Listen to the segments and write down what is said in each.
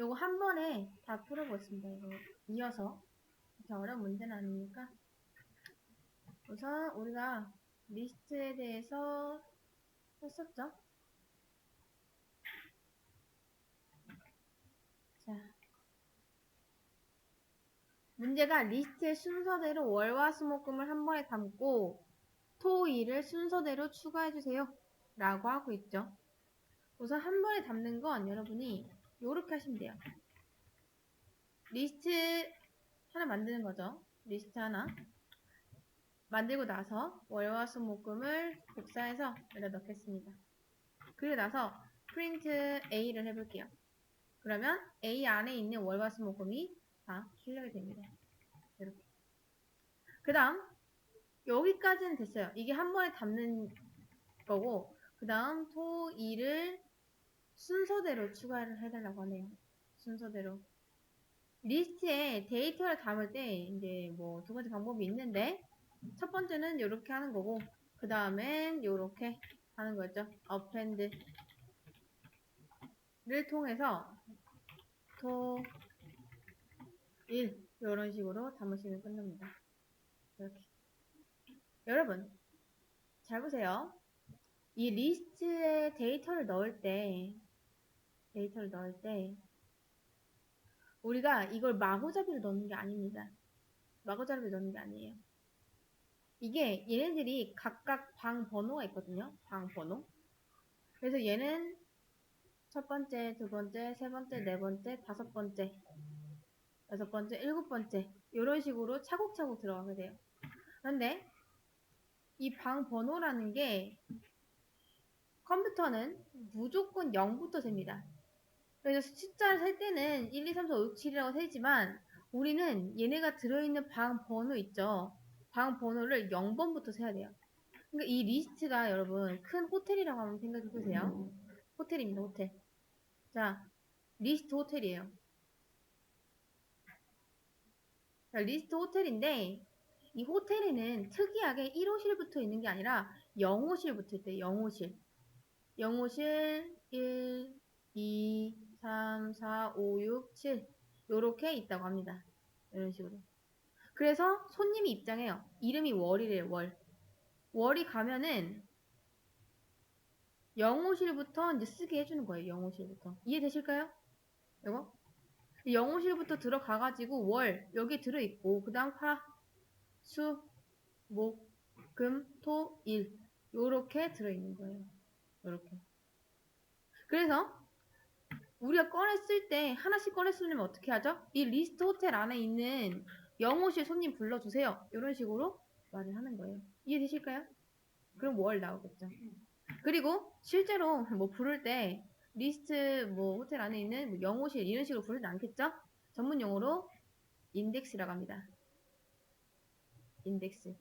요거 한 번에 다 풀어보겠습니다. 이거 이어서. 이렇게 어려운 문제는 아니니까. 우선 우리가 리스트에 대해서 했었죠? 자, 문제가 리스트의 순서대로 월화 수목금을 한 번에 담고 토, 일을 순서대로 추가해주세요. 라고 하고 있죠. 우선 한 번에 담는 건 여러분이 요렇게 하시면 돼요. 리스트 하나 만드는 거죠. 리스트 하나 만들고 나서 월화수목금을 복사해서 여기다 넣겠습니다. 그리고 나서 프린트 A를 해볼게요. 그러면 A 안에 있는 월화수목금이 다 출력이 됩니다. 이렇게. 그 다음 여기까지는 됐어요. 이게 한 번에 담는 거고 그 다음 토, 일을 순서대로 추가를 해달라고 하네요. 순서대로. 리스트에 데이터를 담을 때 이제 뭐 두 가지 방법이 있는데 첫 번째는 이렇게 하는 거고 그 다음엔 이렇게 하는 거죠. append를 통해서 토, 일 이런 식으로 담으시면 끝납니다. 이렇게. 여러분 잘 보세요. 이 리스트에 데이터를 넣을 때 우리가 이걸 마구잡이로 넣는 게 아닙니다. 마구잡이로 넣는 게 아니에요. 이게 얘네들이 각각 방 번호가 있거든요. 방 번호. 그래서 얘는 첫 번째, 두 번째, 세 번째, 네 번째, 다섯 번째, 여섯 번째, 일곱 번째 이런 식으로 차곡차곡 들어가게 돼요. 그런데 이 방 번호라는 게 컴퓨터는 무조건 0부터 셉니다. 그래서 숫자를 셀 때는 1, 2, 3, 4, 5, 6, 7이라고 세지만 우리는 얘네가 들어있는 방 번호 있죠. 방 번호를 0번부터 세야 돼요. 그러니까 이 리스트가 여러분 큰 호텔이라고 한번 생각해 보세요. 호텔입니다. 호텔. 자, 리스트 호텔이에요. 자, 리스트 호텔인데 이 호텔에는 특이하게 1호실부터 있는 게 아니라 0호실부터 있대요. 0호실. 0호실 1, 2, 3, 4, 5, 6, 7 요렇게 있다고 합니다. 이런 식으로. 그래서 손님이 입장해요. 이름이 월이래요. 월. 월이 가면은 0호실부터 이제 쓰게 해주는 거예요. 0호실부터. 이해되실까요? 이거? 0호실부터 들어가가지고 월 여기 들어있고 그 다음 화, 수, 목, 금, 토, 일 요렇게 들어있는 거예요. 요렇게. 그래서 우리가 꺼냈을 때 하나씩 꺼냈으면 어떻게 하죠? 이 리스트 호텔 안에 있는 0호실 손님 불러주세요. 이런 식으로 말을 하는 거예요. 이해되실까요? 그럼 월 나오겠죠. 그리고 실제로 뭐 부를 때 리스트 뭐 호텔 안에 있는 뭐 0호실 이런 식으로 부르지 않겠죠? 전문 용어로 인덱스라고 합니다. 인덱스.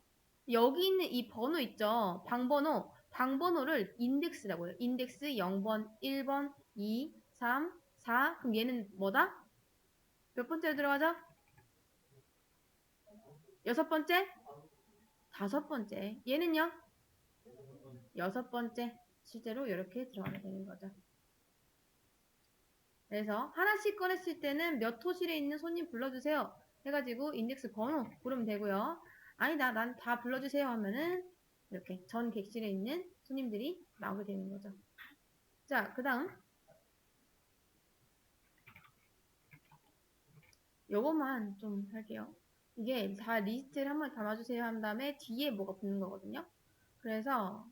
여기 있는 이 번호 있죠? 방번호를 인덱스라고 해요. 인덱스 0번, 1번, 2, 3, 4. 그럼 얘는 뭐다? 몇 번째로 들어가죠? 여섯 번째? 다섯 번째. 얘는요? 여섯 번째. 실제로 이렇게 들어가게 되는 거죠. 그래서 하나씩 꺼냈을 때는 몇 호실에 있는 손님 불러주세요. 해가지고 인덱스 번호 부르면 되고요. 아니다, 난 다 불러주세요 하면은 이렇게 전 객실에 있는 손님들이 나오게 되는 거죠. 자, 그 다음 요것만 좀 할게요. 이게 다 리스트를 한번 담아주세요 한 다음에 뒤에 뭐가 붙는 거거든요. 그래서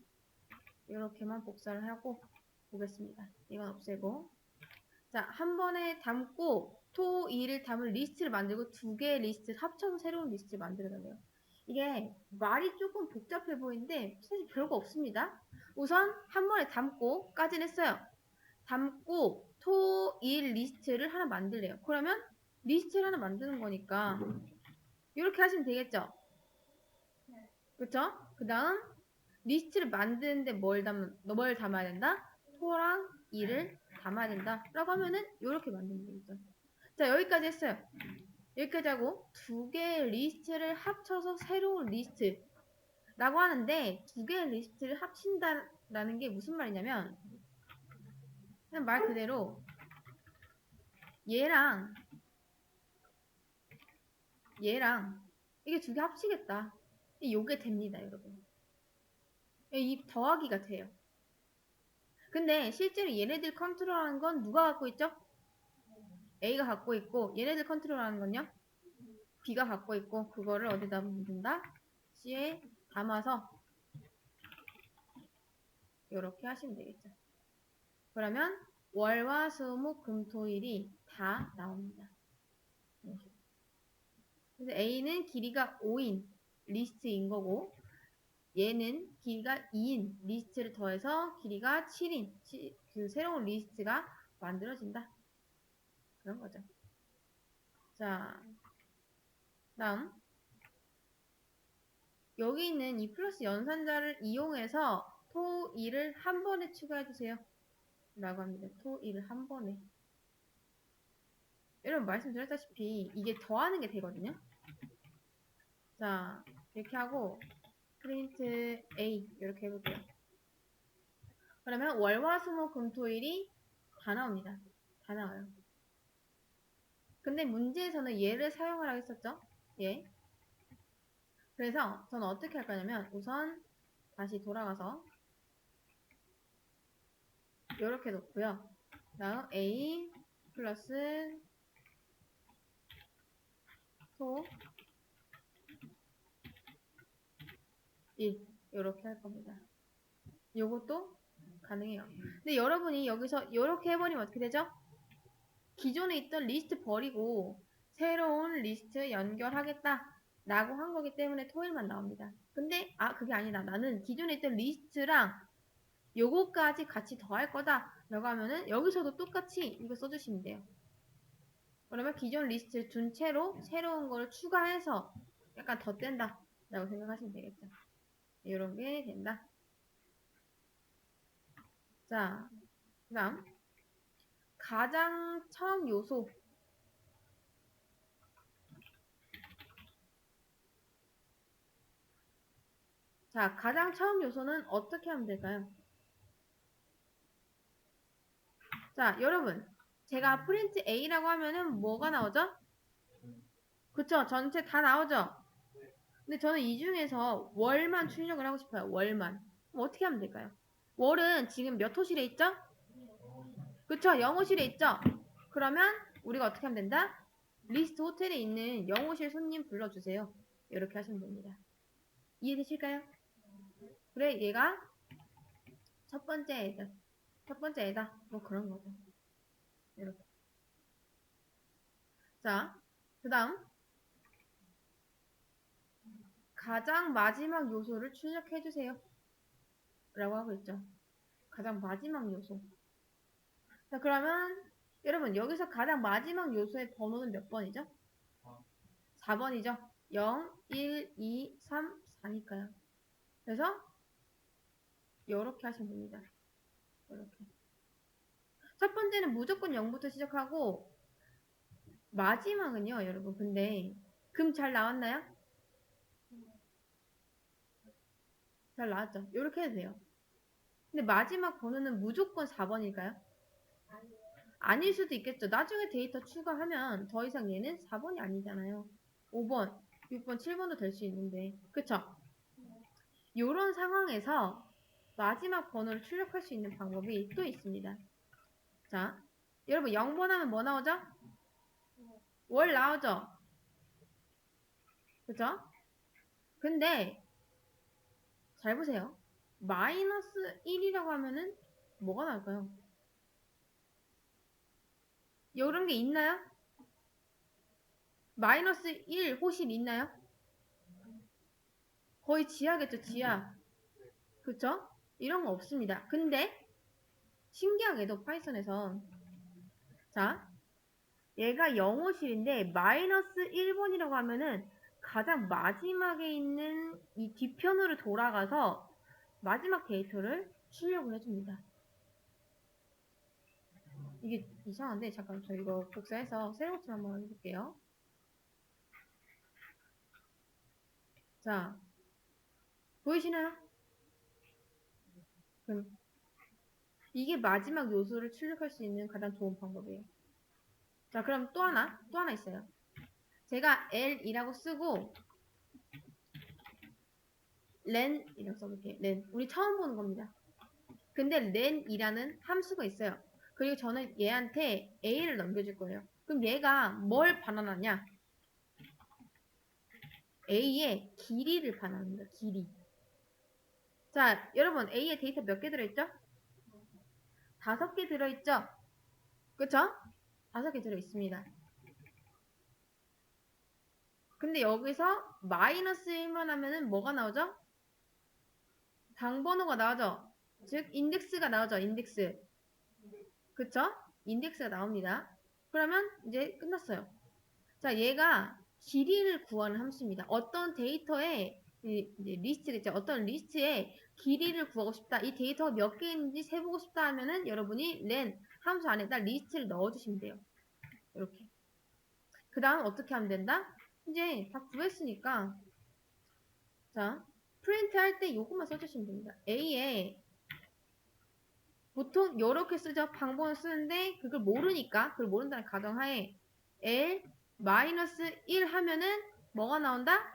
이렇게만 복사를 하고 보겠습니다. 이건 없애고. 자, 한 번에 담고 토, 일을 담을 리스트를 만들고 두 개의 리스트를 합쳐서 새로운 리스트를 만들어달래요. 이게 말이 조금 복잡해 보이는데 사실 별거 없습니다. 우선 한 번에 담고까지는 했어요. 담고 토, 일 리스트를 하나 만들래요. 그러면 리스트를 하나 만드는 거니까 이렇게 하시면 되겠죠? 그쵸? 그 다음 리스트를 만드는데 뭘 담아야 된다? 토랑 일을 담아야 된다 라고 하면은 이렇게 만들면 되겠죠. 자, 여기까지 했어요. 여기까지 하고 두 개의 리스트를 합쳐서 새로운 리스트라고 하는데 두 개의 리스트를 합친다라는 게 무슨 말이냐면 그냥 말 그대로 얘랑 얘랑 이게 두 개 합치겠다. 요게 됩니다, 여러분. 이 더하기가 돼요. 근데 실제로 얘네들 컨트롤하는 건 누가 갖고 있죠? A가 갖고 있고 얘네들 컨트롤하는 건요? B가 갖고 있고 그거를 어디다 묻는다? C에 담아서 이렇게 하시면 되겠죠. 그러면 월화 수목 금토일이 다 나옵니다. 그래서 A는 길이가 5인 리스트인 거고 얘는 길이가 2인 리스트를 더해서 길이가 7인 그 새로운 리스트가 만들어진다. 그런 거죠. 자, 다음 여기 있는 이 플러스 연산자를 이용해서 토 2를 한 번에 추가해주세요. 라고 합니다. 토 2를 한 번에. 여러분 말씀드렸다시피 이게 더하는 게 되거든요. 자, 이렇게 하고 프린트 A 이렇게 해볼게요. 그러면 월화수목금토일이 다 나옵니다. 다 나와요. 근데 문제에서는 얘를 사용하라고 했었죠? 예. 그래서 저는 어떻게 할 거냐면 우선 다시 돌아가서 이렇게 놓고요. 다음 A 플러스 토 1 이렇게 할 겁니다. 요것도 가능해요. 근데 여러분이 여기서 이렇게 해버리면 어떻게 되죠? 기존에 있던 리스트 버리고 새로운 리스트 연결하겠다 라고 한 거기 때문에 토일만 나옵니다. 근데 그게 아니다. 나는 기존에 있던 리스트랑 요거까지 같이 더할 거다 라고 하면은 여기서도 똑같이 이거 써주시면 돼요. 그러면 기존 리스트를 둔 채로 새로운 거를 추가해서 약간 덧댄다 라고 생각하시면 되겠죠. 이런 게 된다. 자, 그 다음 가장 처음 요소 자, 가장 처음 요소는 어떻게 하면 될까요? 자, 여러분 제가 프린트 A라고 하면은 뭐가 나오죠? 그쵸? 전체 다 나오죠? 근데 저는 이 중에서 월만 출력을 하고 싶어요. 월만. 그럼 어떻게 하면 될까요? 월은 지금 몇 호실에 있죠? 그쵸? 0호실에 있죠? 그러면 우리가 어떻게 하면 된다? 리스트 호텔에 있는 0호실 손님 불러주세요. 이렇게 하시면 됩니다. 이해되실까요? 그래, 얘가 첫 번째 애다. 첫 번째 애다. 뭐 그런 거죠. 이렇게. 자, 그 다음. 가장 마지막 요소를 출력해주세요. 라고 하고 있죠. 가장 마지막 요소. 자, 그러면 여러분 여기서 가장 마지막 요소의 번호는 몇 번이죠? 4번이죠. 0, 1, 2, 3, 4니까요. 그래서 이렇게 하시면 됩니다. 이렇게. 첫 번째는 무조건 0부터 시작하고 마지막은요, 여러분. 근데 금 잘 나왔나요? 잘 나왔죠? 이렇게 해도 돼요. 근데 마지막 번호는 무조건 4번일까요? 아닐 수도 있겠죠. 나중에 데이터 추가하면 더 이상 얘는 4번이 아니잖아요. 5번, 6번, 7번도 될 수 있는데. 그쵸? 이런 상황에서 마지막 번호를 출력할 수 있는 방법이 또 있습니다. 자, 여러분 0번 하면 뭐 나오죠? 월 나오죠? 그쵸? 근데 잘 보세요. 마이너스 1이라고 하면은 뭐가 나올까요? 이런 게 있나요? 마이너스 1 호실 있나요? 거의 지하겠죠, 지하. 그쵸? 이런 거 없습니다. 근데 신기하게도 파이썬에서 자, 얘가 0호실인데 마이너스 1번이라고 하면은 가장 마지막에 있는 이 뒤편으로 돌아가서 마지막 데이터를 출력을 해줍니다. 이게 이상한데 잠깐 저 이거 복사해서 새로운 거 한번 해볼게요. 자, 보이시나요? 그럼 이게 마지막 요소를 출력할 수 있는 가장 좋은 방법이에요. 자, 그럼 또 하나 있어요. 제가 L이라고 쓰고 렌이라고 써볼게요. 렌. 우리 처음 보는 겁니다. 근데 렌이라는 함수가 있어요. 그리고 저는 얘한테 A를 넘겨줄 거예요. 그럼 얘가 뭘 반환하냐? A의 길이를 반환합니다. 길이. 자, 여러분 A의 데이터 몇 개 들어있죠? 5개 들어있죠? 그쵸? 5개 들어있습니다. 근데 여기서 마이너스 1만 하면은 뭐가 나오죠? 방번호가 나오죠? 즉 인덱스가 나오죠. 인덱스. 그쵸? 인덱스가 나옵니다. 그러면 이제 끝났어요. 자, 얘가 길이를 구하는 함수입니다. 어떤 데이터에 이제 리스트겠죠. 어떤 리스트에 길이를 구하고 싶다. 이 데이터가 몇 개 있는지 세보고 싶다 하면은 여러분이 len 함수 안에다 리스트를 넣어주시면 돼요. 이렇게. 그 다음 어떻게 하면 된다? 이제 다 구했으니까 자, 프린트 할 때 요것만 써주시면 됩니다. A에 보통 이렇게 쓰죠. 방법을 쓰는데 그걸 모르니까 그걸 모른다는 가정하에 L-1 하면은 뭐가 나온다?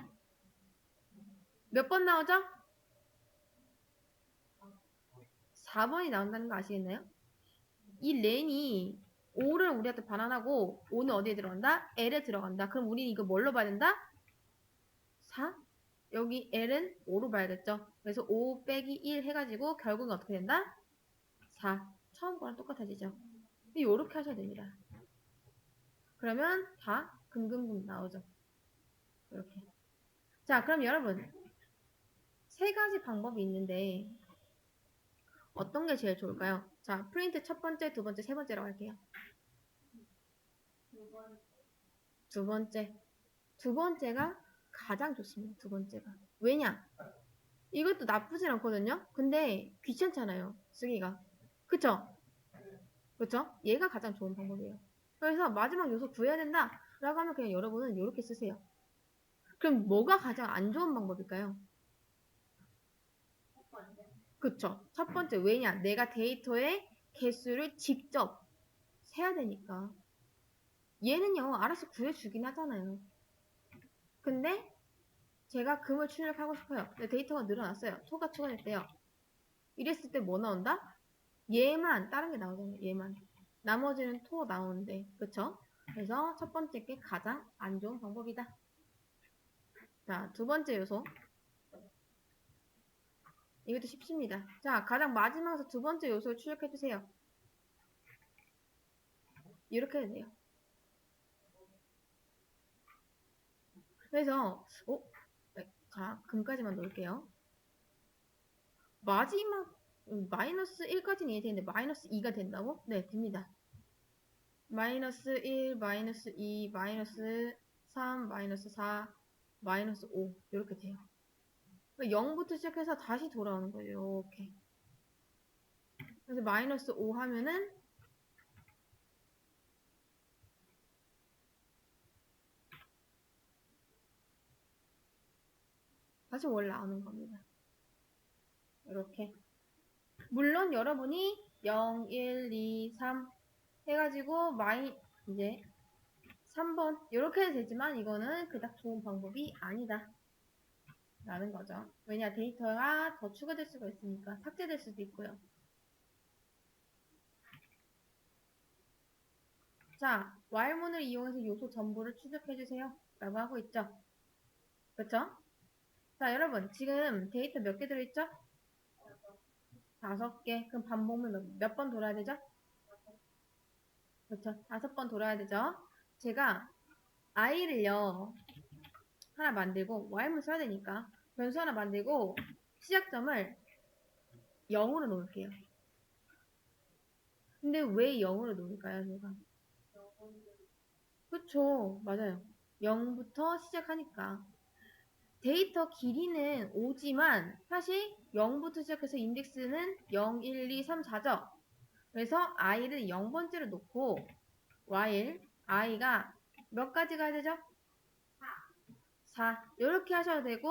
몇 번 나오죠? 4번이 나온다는 거 아시겠나요? 이 렌이 5를 우리한테 반환하고 5는 어디에 들어간다? L에 들어간다. 그럼 우리는 이거 뭘로 봐야 된다? 4? 여기 L은 5로 봐야겠죠? 그래서 5 빼기 1 해가지고 결국은 어떻게 된다? 4. 처음 거랑 똑같아지죠? 이렇게 하셔야 됩니다. 그러면 다 금금금 나오죠. 이렇게. 자, 그럼 여러분 3가지 방법이 있는데 어떤 게 제일 좋을까요? 자, 프린트 첫 번째, 두 번째, 세 번째라고 할게요. 두 번째. 두 번째가 가장 좋습니다. 두 번째가. 왜냐? 이것도 나쁘진 않거든요? 근데 귀찮잖아요. 쓰기가. 그쵸? 그쵸? 얘가 가장 좋은 방법이에요. 그래서 마지막 요소 구해야 된다. 라고 하면 그냥 여러분은 이렇게 쓰세요. 그럼 뭐가 가장 안 좋은 방법일까요? 그쵸? 첫 번째, 왜냐? 내가 데이터의 개수를 직접 세야 되니까. 얘는요, 알아서 구해주긴 하잖아요. 근데 제가 금을 출력하고 싶어요. 근데 데이터가 늘어났어요. 토가 추가됐대요. 이랬을 때 뭐 나온다? 얘만, 다른 게 나오잖아요. 얘만. 나머지는 토 나오는데. 그쵸? 그래서 첫 번째 게 가장 안 좋은 방법이다. 자, 두 번째 요소. 이것도 쉽습니다. 자, 가장 마지막에서 두 번째 요소를 출력해주세요. 이렇게 해도 돼요. 그래서, 네, 자, 금까지만 넣을게요. 마지막, 마이너스 1까지는 이해되는데 마이너스 2가 된다고? 네, 됩니다. 마이너스 1, 마이너스 2, 마이너스 3, 마이너스 4, 마이너스 5 이렇게 돼요. 0부터 시작해서 다시 돌아오는 거예요. 이렇게. 그래서 마이너스 5 하면은 다시 원래 나오는 겁니다. 이렇게. 물론 여러분이 0, 1, 2, 3 해가지고 이제 3번 이렇게 해도 되지만 이거는 그닥 좋은 방법이 아니다. 라는 거죠. 왜냐 데이터가 더 추가될 수가 있으니까 삭제될 수도 있고요. 자, while문을 이용해서 요소 전부를 추적해주세요. 라고 하고 있죠. 그쵸? 자, 여러분 지금 데이터 몇 개 들어있죠? 5개. 그럼 반복을 몇 번 돌아야 되죠? 그렇죠. 5번 돌아야 되죠. 제가 i를요 하나 만들고 while문 써야 되니까 변수 하나 만들고 시작점을 0으로 놓을게요. 근데 왜 0으로 놓을까요, 제가? 그쵸, 맞아요. 0부터 시작하니까. 데이터 길이는 5지만 사실 0부터 시작해서 인덱스는 0, 1, 2, 3, 4죠. 그래서 i를 0번째로 놓고 while i가 몇 가지 가야 되죠? 4. 이렇게 하셔도 되고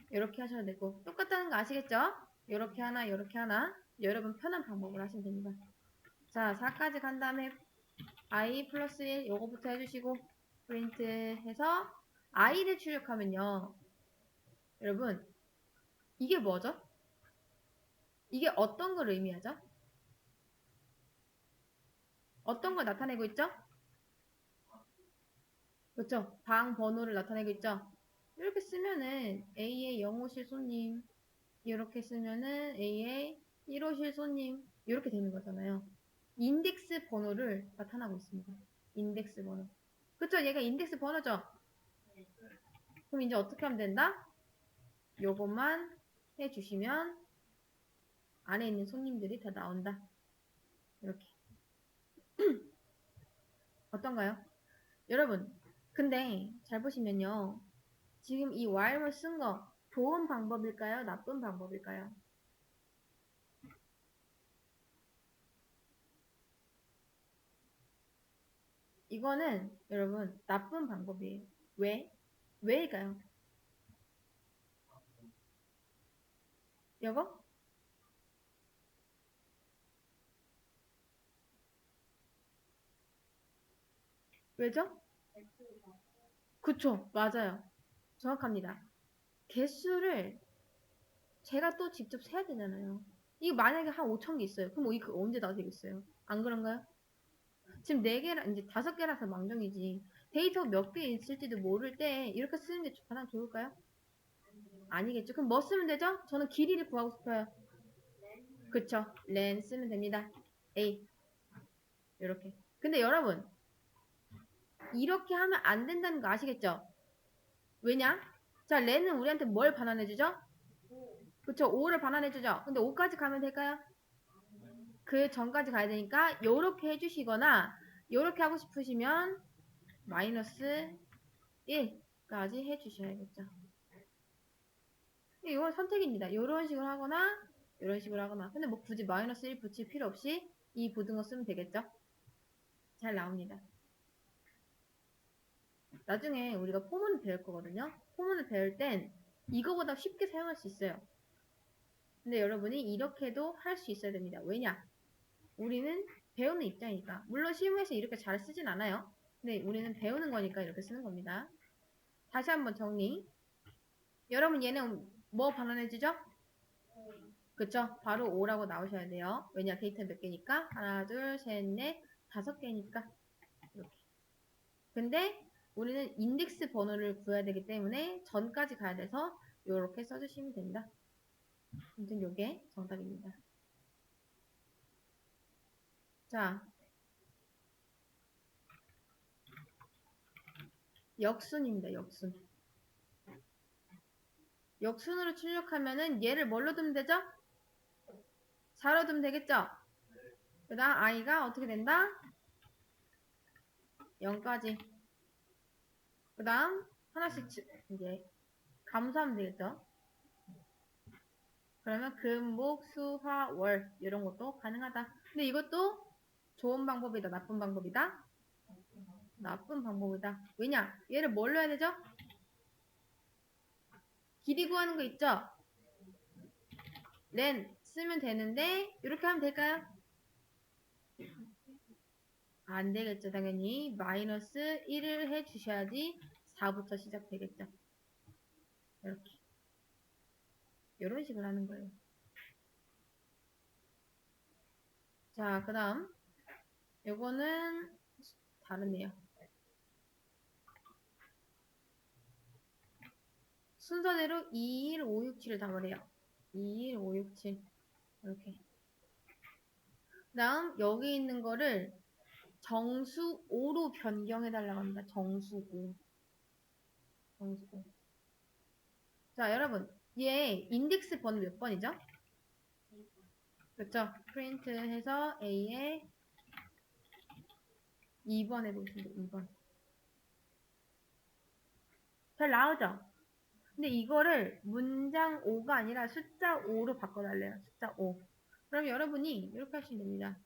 이렇게 하셔도 되고 똑같다는 거 아시겠죠? 이렇게 하나 이렇게 하나 여러분 편한 방법을 하시면 됩니다. 자 4까지 간 다음에 i 플러스 1 요거부터 해주시고 프린트 해서 i를 출력하면요. 여러분 이게 뭐죠? 이게 어떤 걸 의미하죠? 어떤 걸 나타내고 있죠? 그렇죠? 방 번호를 나타내고 있죠? 이렇게 쓰면은 A의 0호실 손님 이렇게 쓰면은 A의 1호실 손님 이렇게 되는 거잖아요. 인덱스 번호를 나타나고 있습니다. 인덱스 번호. 그쵸? 얘가 인덱스 번호죠? 그럼 이제 어떻게 하면 된다? 요것만 해주시면 안에 있는 손님들이 다 나온다. 이렇게. 어떤가요? 여러분, 근데 잘 보시면요. 지금 이 while을 쓴 거 좋은 방법일까요? 나쁜 방법일까요? 이거는 여러분 나쁜 방법이에요. 왜? 왜일까요? 여보? 왜죠? 그쵸, 맞아요. 정확합니다. 개수를 제가 또 직접 세야 되잖아요. 이거 만약에 한 5천 개 있어요. 그럼 이거 언제 다 되겠어요? 안 그런가요? 지금 4개라, 이제 5개라서 망정이지. 데이터 몇 개 있을지도 모를 때 이렇게 쓰는 게 가장 좋을까요? 아니겠죠. 그럼 뭐 쓰면 되죠? 저는 길이를 구하고 싶어요. 그쵸. len 쓰면 됩니다. A. 이렇게. 근데 여러분, 이렇게 하면 안 된다는 거 아시겠죠? 왜냐? 자, 렌은 우리한테 뭘 반환해주죠? 그쵸, 5를 반환해주죠. 근데 5까지 가면 될까요? 그 전까지 가야 되니까 요렇게 해주시거나 요렇게 하고 싶으시면 마이너스 1까지 해주셔야겠죠. 이건 선택입니다. 요런 식으로 하거나 요런 식으로 하거나. 근데 뭐 굳이 마이너스 1 붙일 필요 없이 이 고등어 쓰면 되겠죠? 잘 나옵니다. 나중에 우리가 포문을 배울 거거든요. 포문을 배울 땐 이거보다 쉽게 사용할 수 있어요. 근데 여러분이 이렇게도 할 수 있어야 됩니다. 왜냐? 우리는 배우는 입장이니까. 물론 시험에서 이렇게 잘 쓰진 않아요. 근데 우리는 배우는 거니까 이렇게 쓰는 겁니다. 다시 한번 정리. 여러분 얘는 뭐 반환해주죠? 그쵸? 바로 5라고 나오셔야 돼요. 왜냐? 데이터 몇 개니까? 하나, 둘, 셋, 넷, 5개니까. 이렇게. 근데 우리는 인덱스 번호를 구해야 되기 때문에 전까지 가야 돼서 이렇게 써주시면 됩니다. 아무튼 이게 정답입니다. 자, 역순입니다. 역순. 역순으로 출력하면은 얘를 뭘로 두면 되죠? 4로 두면 되겠죠? 그 다음 i가 어떻게 된다? 0까지. 그 다음 하나씩 이제 감수하면 되겠죠? 그러면 금, 목, 수, 화, 월 이런 것도 가능하다. 근데 이것도 좋은 방법이다. 나쁜 방법이다. 나쁜 방법이다. 왜냐? 얘를 뭘로 해야 되죠? 길이 구하는 거 있죠? len 쓰면 되는데 이렇게 하면 될까요? 안 되겠죠. 당연히 마이너스 1을 해주셔야지 4부터 시작되겠죠. 이렇게 이런 식으로 하는 거예요. 자, 그 다음 요거는 다르네요. 순서대로 2, 1, 5, 6, 7을 담으래요. 2, 1, 5, 6, 7 이렇게. 그 다음 여기 있는 거를 정수 5로 변경해 달라고 합니다. 정수 5. 정수 5. 자, 여러분 얘 인덱스 번호 몇 번이죠? 그렇죠? 프린트 해서 A에 2번 해보겠습니다. 2번. 잘 나오죠? 근데 이거를 문장 5가 아니라 숫자 5로 바꿔달래요. 숫자 5. 그럼 여러분이 이렇게 하시면 됩니다.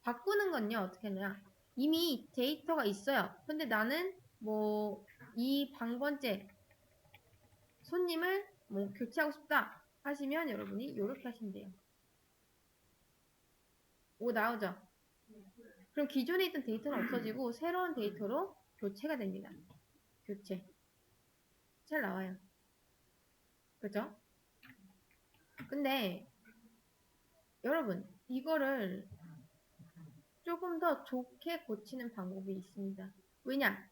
바꾸는 건요, 어떻게 하냐. 이미 데이터가 있어요. 근데 나는 뭐, 이 방번째 손님을 뭐 교체하고 싶다 하시면 여러분이 이렇게 하시면 돼요. 5 나오죠? 그럼 기존에 있던 데이터는 없어지고 새로운 데이터로 교체가 됩니다. 교체. 잘 나와요. 그죠? 근데 여러분 이거를 조금 더 좋게 고치는 방법이 있습니다. 왜냐?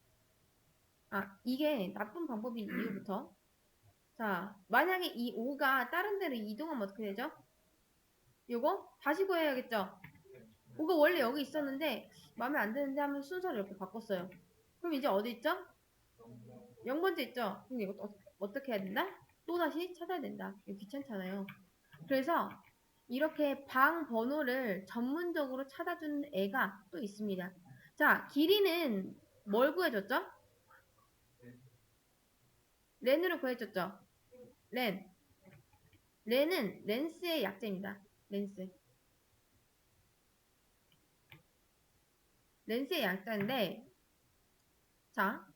이게 나쁜 방법인 이유부터 자, 만약에 이 5가 다른 데로 이동하면 어떻게 되죠? 요거 다시 구해야겠죠? 5가 원래 여기 있었는데 마음에 안 드는데 하면 순서를 이렇게 바꿨어요. 그럼 이제 어디 있죠? 0번째 있죠? 그럼 이거 어떻게 해야 된다? 또다시 찾아야 된다. 이거 귀찮잖아요. 그래서 이렇게 방 번호를 전문적으로 찾아주는 애가 또 있습니다. 자, 길이는 뭘 구해줬죠? 렌으로 구해줬죠? 렌. 렌은 렌스의 약자입니다. 렌스. 렌스의 약자인데, 자,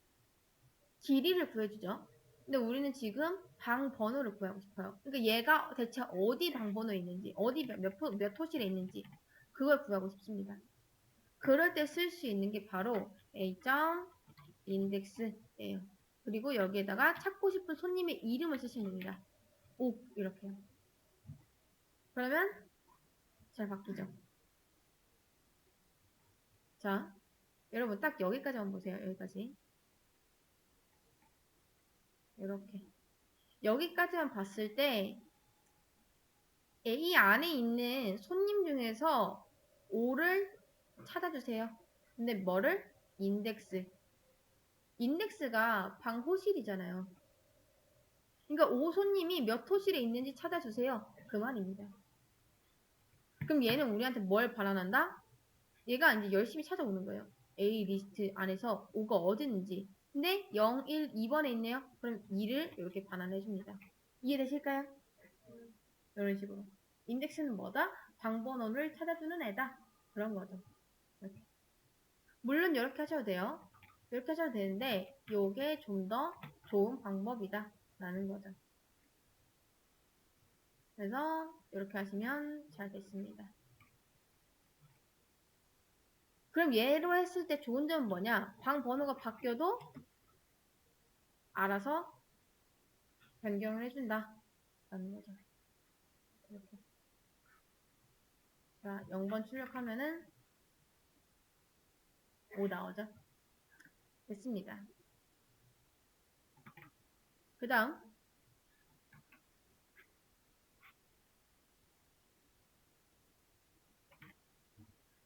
길이를 구해주죠. 근데 우리는 지금 방 번호를 구하고 싶어요. 그러니까 얘가 대체 어디 방 번호에 있는지, 어디 몇 호실에 있는지, 그걸 구하고 싶습니다. 그럴 때 쓸 수 있는 게 바로 a.index예요. 그리고 여기에다가 찾고 싶은 손님의 이름을 쓰시면 됩니다. 오, 이렇게요. 그러면 잘 바뀌죠. 자, 여러분 딱 여기까지만 보세요. 여기까지. 이렇게. 여기까지만 봤을 때 A 안에 있는 손님 중에서 5를 찾아주세요. 근데 뭐를? 인덱스. 인덱스가 방 호실이잖아요. 그러니까 5 손님이 몇 호실에 있는지 찾아주세요. 그 말입니다. 그럼 얘는 우리한테 뭘 반환한다? 얘가 이제 열심히 찾아오는 거예요. A 리스트 안에서 5가 어디 있는지. 근데 0, 1, 2번에 있네요. 그럼 2를 이렇게 반환해 줍니다. 이해되실까요? 이런 식으로. 인덱스는 뭐다? 방번호를 찾아주는 애다. 그런 거죠. 이렇게. 물론 이렇게 하셔도 돼요. 이렇게 하셔도 되는데 이게 좀 더 좋은 방법이다. 라는 거죠. 그래서 이렇게 하시면 잘 됐습니다. 그럼 얘로 했을 때 좋은 점은 뭐냐? 방 번호가 바뀌어도 알아서 변경을 해준다. 라는 거죠. 이렇게. 자, 0번 출력하면은 5 나오죠. 됐습니다. 그 다음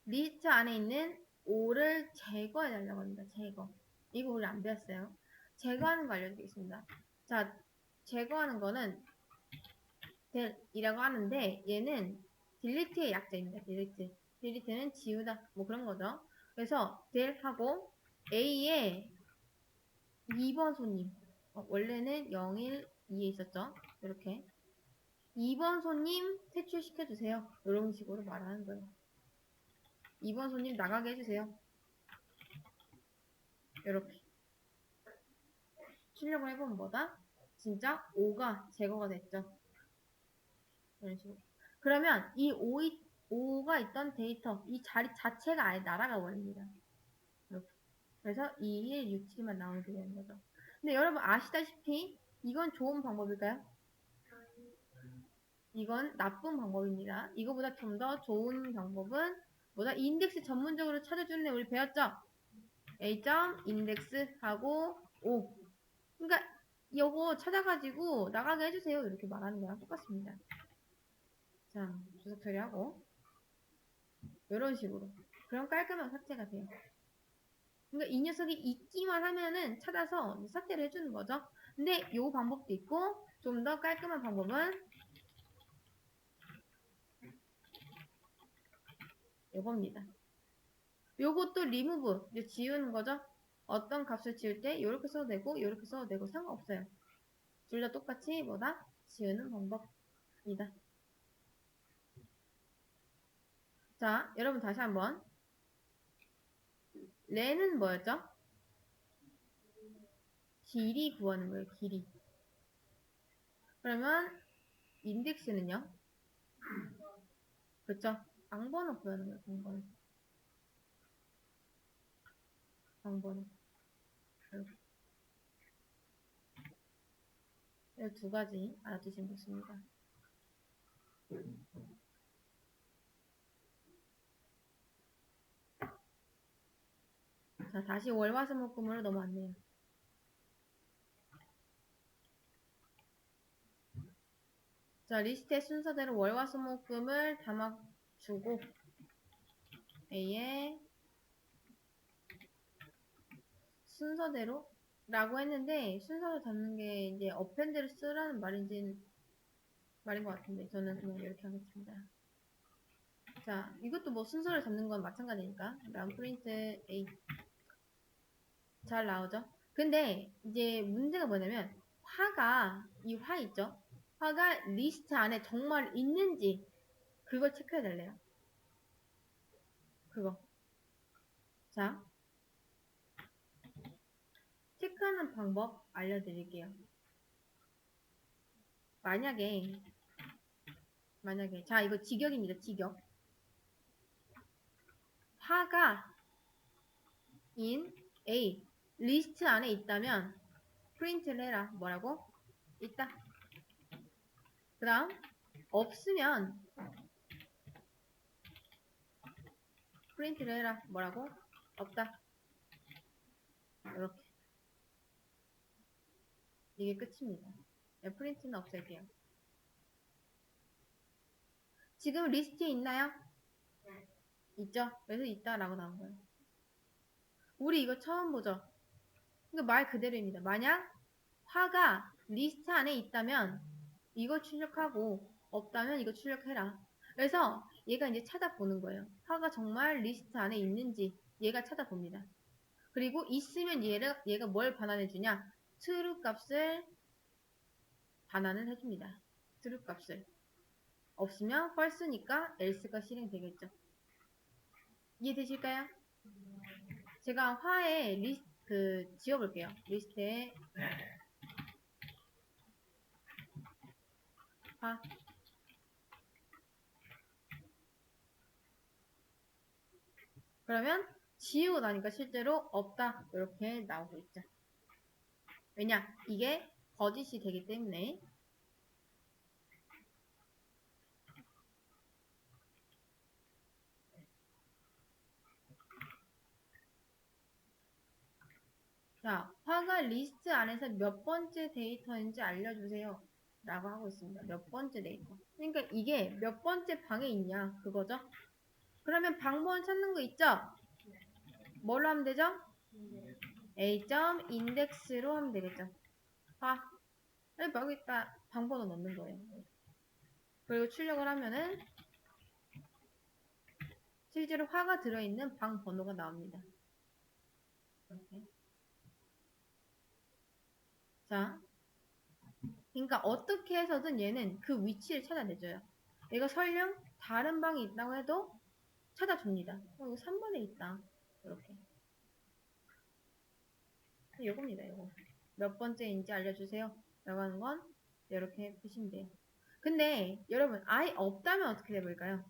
리스트 안에 있는 5를 제거해 달라고 합니다. 제거. 이거 우리 안 배웠어요. 제거하는 거 알려드리겠습니다. 자, 제거하는 거는 del이라고 하는데 얘는 딜리트의 약자입니다. 딜리트. 딜리트는 지우다 뭐 그런 거죠. 그래서 del하고 A에 2번 손님 원래는 0, 1, 2에 있었죠. 이렇게 2번 손님 퇴출시켜주세요. 이런 식으로 말하는 거예요. 2번 손님 나가게 해주세요. 이렇게 출력을 해보면 뭐다? 진짜 5가 제거가 됐죠. 이런 식으로. 그러면 이 5가 있던 데이터, 이 자리 자체가 아예 날아가 버립니다. 이렇게. 그래서 2, 1, 6, 7만 나오게 되는 거죠. 근데 여러분 아시다시피 이건 좋은 방법일까요? 이건 나쁜 방법입니다. 이거보다 좀 더 좋은 방법은 뭐다? 인덱스 전문적으로 찾아주는 애 우리 배웠죠? A.index 하고 5. 그러니까 요거 찾아가지고 나가게 해주세요. 이렇게 말하는 거랑 똑같습니다. 자, 주석 처리하고 이런 식으로. 그럼 깔끔하게 삭제가 돼요. 그러니까 이 녀석이 있기만 하면은 찾아서 삭제를 해주는 거죠. 근데 요 방법도 있고 좀 더 깔끔한 방법은 요겁니다. 요것도 리무브, 이제 지우는 거죠. 어떤 값을 지울 때 요렇게 써도 되고 요렇게 써도 되고 상관없어요. 둘 다 똑같이 뭐다? 지우는 방법입니다. 자, 여러분 다시 한번 렌은 뭐였죠? 길이 구하는 거예요. 길이. 그러면 인덱스는요? 그렇죠? 방번호 구하는 거예요. 방번호. 방번호. 이 두 가지 알아두시면 좋습니다. 자, 다시 월화수목금으로 넘어왔네요. 자, 리스트의 순서대로 월화수목금을 담아주고 A에 순서대로 라고 했는데 순서를 담는 게 이제 어펜드를 쓰라는 말인 것 같은데 저는 그냥 이렇게 하겠습니다. 자, 이것도 뭐 순서를 잡는 건 마찬가지니까 다음 프린트 A 잘 나오죠? 근데 이제 문제가 뭐냐면 이 화 있죠? 화가 리스트 안에 정말 있는지 그걸 체크해 달래요. 그거. 자, 체크하는 방법 알려드릴게요. 만약에 자, 이거 직역입니다. 직역. 화가 in A 리스트 안에 있다면 프린트를 해라. 뭐라고? 있다. 그 다음 없으면 프린트를 해라. 뭐라고? 없다. 이렇게. 이게 끝입니다. 네, 프린트는 없앨게요. 지금 리스트에 있나요? 있죠? 그래서 있다라고 나온 거예요. 우리 이거 처음 보죠? 이거 말 그대로입니다. 만약 화가 리스트 안에 있다면 이거 출력하고 없다면 이거 출력해라. 그래서 얘가 이제 찾아보는 거예요. 화가 정말 리스트 안에 있는지 얘가 찾아봅니다. 그리고 있으면 얘가 뭘 반환해주냐? true 값을 반환을 해줍니다. true 값을. 없으면 false니까 else가 실행되겠죠. 이해되실까요? 제가 화에 지워볼게요. 리스트에 화. 그러면 지우고 나니까 실제로 없다 이렇게 나오고 있죠. 왜냐? 이게 거짓이 되기 때문에. 자, 화가 리스트 안에서 몇 번째 데이터인지 알려주세요. 라고 하고 있습니다. 몇 번째 데이터. 그러니까 이게 몇 번째 방에 있냐 그거죠. 그러면 방번 찾는 거 있죠? 뭘로 하면 되죠? A.index로 하면 되겠죠. 화. 여기다 방번호 넣는 거예요. 그리고 출력을 하면은 실제로 화가 들어있는 방 번호가 나옵니다. 이렇게. 자, 그러니까 어떻게 해서든 얘는 그 위치를 찾아내줘요. 얘가 설령 다른 방이 있다고 해도 찾아줍니다. 이거 3번에 있다. 이렇게. 요겁니다. 요거. 몇 번째인지 알려주세요. 라고 하는 건 이렇게 보시면 돼요. 근데 여러분 아예 없다면 어떻게 돼버릴까요?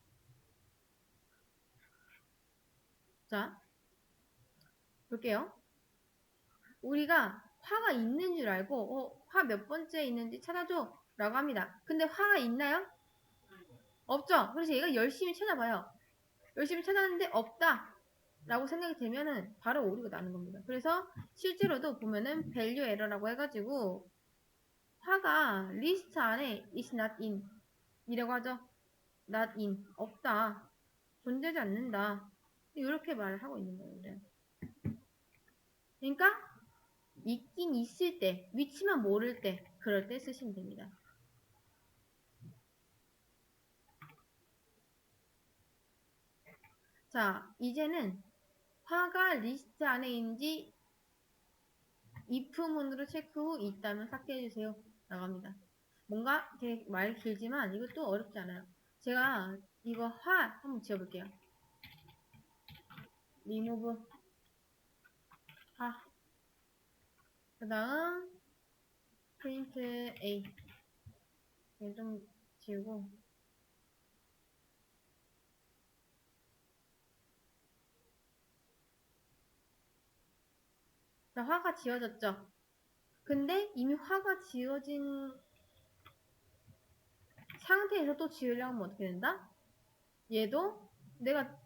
자, 볼게요. 우리가 화가 있는 줄 알고 화 몇 번째 있는지 찾아줘 라고 합니다. 근데 화가 있나요? 없죠? 그래서 얘가 열심히 찾아봐요. 열심히 찾았는데 없다 라고 생각이 되면은 바로 오류가 나는 겁니다. 그래서 실제로도 보면은 value error라고 해가지고 화가 리스트 안에 is not in 이라고 하죠. not in 없다 존재하지 않는다 이렇게 말을 하고 있는 거예요. 그러니까 있긴 있을 때 위치만 모를 때 그럴 때 쓰시면 됩니다. 자, 이제는 화가 리스트 안에 있는지 if문으로 체크 후 있다면 삭제해주세요. 나갑니다. 뭔가 되게 말 길지만 이것도 어렵지 않아요. 제가 이거 화 한번 지워볼게요. remove 화. 그 다음 print a. 좀 지우고. 자, 화가 지워졌죠? 근데 이미 화가 지워진 상태에서 또 지우려고 하면 어떻게 된다? 얘도 내가,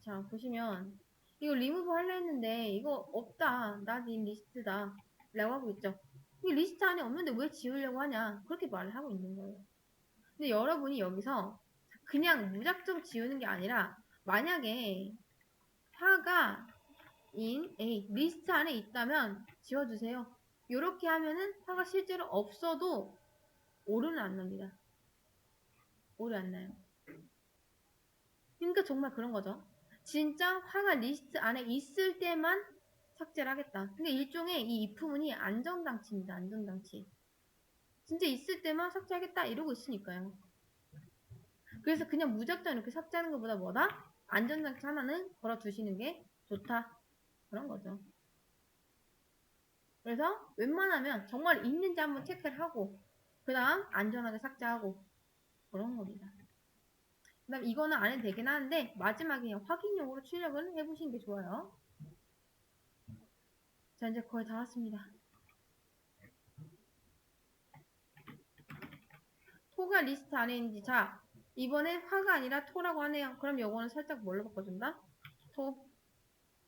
자, 보시면 이거 리무브 하려 했는데 이거 없다. 나 네 리스트다. 라고 하고 있죠. 이 리스트 안에 없는데 왜 지우려고 하냐? 그렇게 말을 하고 있는 거예요. 근데 여러분이 여기서 그냥 무작정 지우는 게 아니라 만약에 화가 in A 리스트 안에 있다면 지워주세요. 이렇게 하면은 화가 실제로 없어도 오류는 안 납니다. 오류 안 나요. 그러니까 정말 그런 거죠. 진짜 화가 리스트 안에 있을 때만 삭제를 하겠다. 근데 일종의 이 if문이 안전장치입니다. 안전장치. 진짜 있을 때만 삭제하겠다 이러고 있으니까요. 그래서 그냥 무작정 이렇게 삭제하는 것보다 뭐다? 안전장치 하나는 걸어두시는 게 좋다. 그런 거죠. 그래서 웬만하면 정말 있는지 한번 체크를 하고 그 다음 안전하게 삭제하고 그런 겁니다. 그 다음 이거는 안 해도 되긴 하는데 마지막에 그냥 확인용으로 출력을 해보시는 게 좋아요. 자, 이제 거의 다 왔습니다. 토가 리스트 안에 있는지, 자, 이번엔 화가 아니라 토라고 하네요. 그럼 요거는 살짝 뭘로 바꿔준다? 토.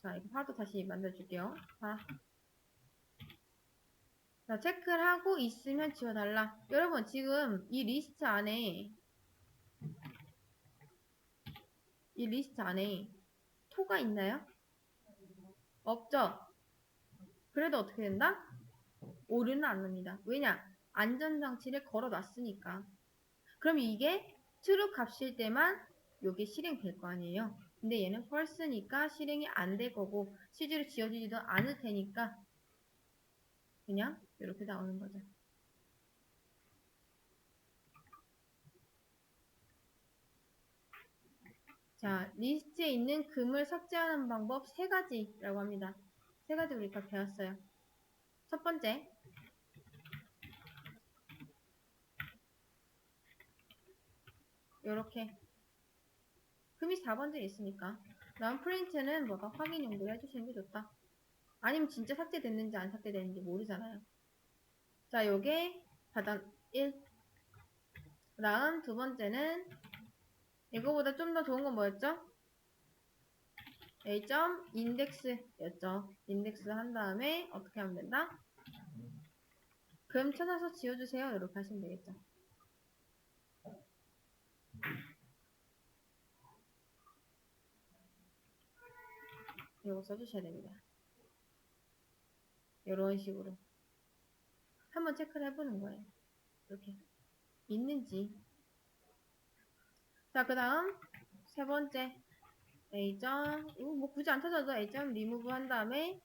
자, 이거 화도 다시 만들어줄게요. 화. 자, 체크를 하고 있으면 지워달라. 여러분, 지금 이 리스트 안에 토가 있나요? 없죠? 그래도 어떻게 된다? 오류는 안 납니다. 왜냐? 안전장치를 걸어놨으니까. 그럼 이게 true 값일 때만 이게 실행될 거 아니에요. 근데 얘는 false니까 실행이 안 될 거고 실제로 지워지지도 않을 테니까 그냥 이렇게 나오는 거죠. 자, 리스트에 있는 금을 삭제하는 방법 3가지라고 합니다. 3가지 우리가 배웠어요. 첫 번째, 요렇게 금이 4번째에 있으니까 다음 프린트는 뭐가 확인 용도로 해주시는 게 좋다. 아니면 진짜 삭제됐는지 안 삭제됐는지 모르잖아요. 자, 요게 바단 1. 그 다음 두 번째는 이거보다 좀 더 좋은 건 뭐였죠? A.index 였죠. 인덱스 한 다음에 어떻게 하면 된다? 금 찾아서 지워주세요. 이렇게 하시면 되겠죠. 이거 써주셔야 됩니다. 이런 식으로 한번 체크를 해보는 거예요. 이렇게 있는지. 자, 그 다음 세 번째 A점 이거 뭐 굳이 안 찾아도 A점 remove 한 다음에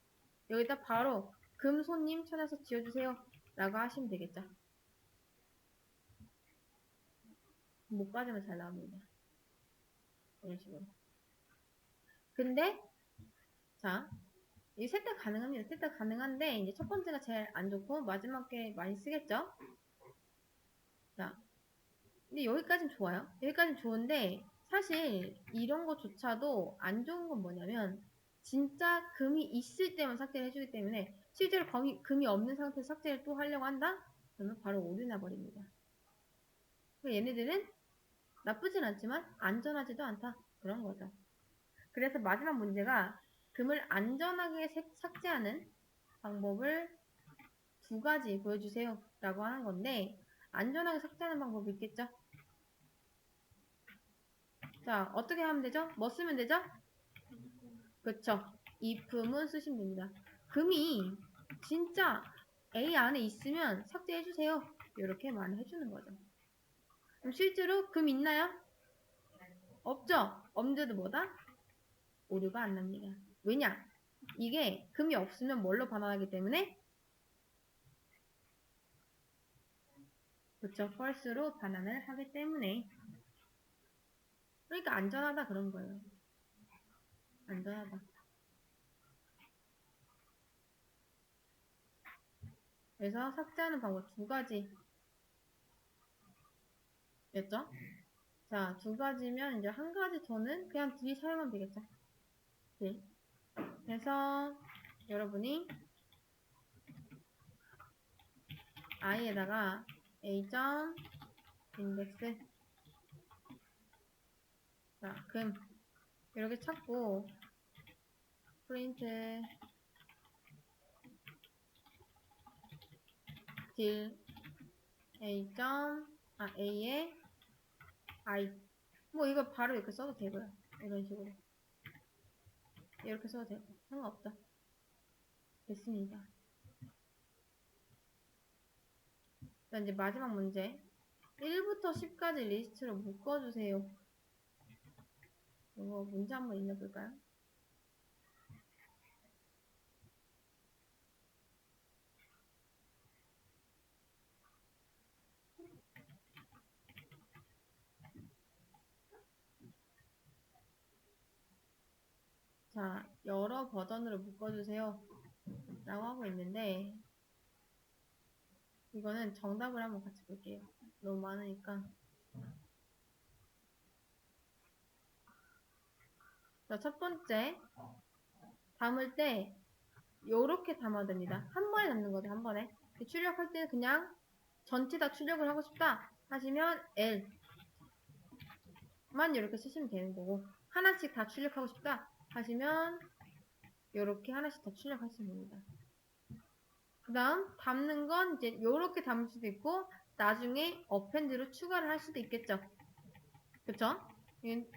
여기다 바로 금 손님 찾아서 지워주세요 라고 하시면 되겠죠. 못 빠지면 잘 나옵니다. 이런 식으로. 근데 자, 이 셋 다 가능합니다. 셋 다 가능한데 이제 첫 번째가 제일 안 좋고 마지막에 많이 쓰겠죠. 자, 근데 여기까지는 좋아요. 여기까지는 좋은데 사실 이런 것조차도 안 좋은 건 뭐냐면 진짜 금이 있을 때만 삭제를 해주기 때문에 실제로 금이 없는 상태에서 삭제를 또 하려고 한다? 그러면 바로 오류 나버립니다. 그러니까 얘네들은 나쁘진 않지만 안전하지도 않다. 그런 거죠. 그래서 마지막 문제가 금을 안전하게 삭제하는 방법을 2가지 보여주세요 라고 하는 건데 안전하게 삭제하는 방법이 있겠죠? 자, 어떻게 하면 되죠? 뭐 쓰면 되죠? 그쵸. if문 쓰시면 됩니다. 금이 진짜 A 안에 있으면 삭제해주세요. 이렇게 말을 해주는 거죠. 그럼 실제로 금 있나요? 없죠? 없는데도 뭐다? 오류가 안 납니다. 왜냐? 이게 금이 없으면 뭘로 반환하기 때문에 그쵸. false로 반환을 하기 때문에 그러니까 안전하다 그런 거예요. 안전하다. 그래서 삭제하는 방법 2가지 였죠? 자, 2가지면 이제 1가지 더는 그냥 D 사용하면 되겠죠? 네. 그래서 여러분이 i에다가 a.index 자, 금 이렇게 찾고 print 딜 a의 i 뭐 이거 바로 이렇게 써도 되고요. 이런 식으로 이렇게 써도 되고 상관없다. 됐습니다. 자, 이제 마지막 문제 1부터 10까지 리스트로 묶어주세요. 이거 문제 한번 읽어볼까요? 자, 여러 버전으로 묶어주세요 라고 하고 있는데 이거는 정답을 한번 같이 볼게요. 너무 많으니까. 자, 첫 번째 담을 때 요렇게 담아야 됩니다. 한 번에 담는 거죠. 한 번에. 출력할 때는 그냥 전체 다 출력을 하고 싶다 하시면 L만 이렇게 쓰시면 되는 거고 하나씩 다 출력하고 싶다 하시면 요렇게 하나씩 다 출력하시면 됩니다. 그 다음 담는 건 이제 요렇게 담을 수도 있고 나중에 어펜드로 추가를 할 수도 있겠죠. 그쵸?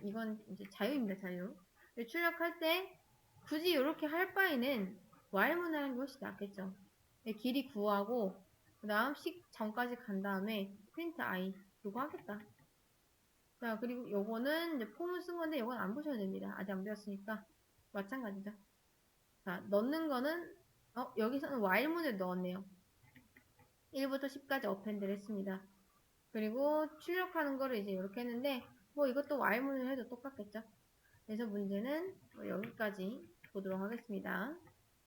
이건 이제 자유입니다. 자유. 출력할 때 굳이 이렇게 할 바에는 while문을 하는 게 훨씬 낫겠죠. 길이 구하고 그 다음 식 전까지 간 다음에 print i 이거 하겠다. 자, 그리고 요거는 이제 폼을 쓴 건데 요건 안 보셔도 됩니다. 아직 안 배웠으니까 마찬가지죠. 자, 넣는 거는 여기서는 while문을 넣었네요. 1부터 10까지 어펜드를 했습니다. 그리고 출력하는 거를 이제 이렇게 했는데 뭐 이것도 while문을 해도 똑같겠죠. 그래서 문제는 여기까지 보도록 하겠습니다.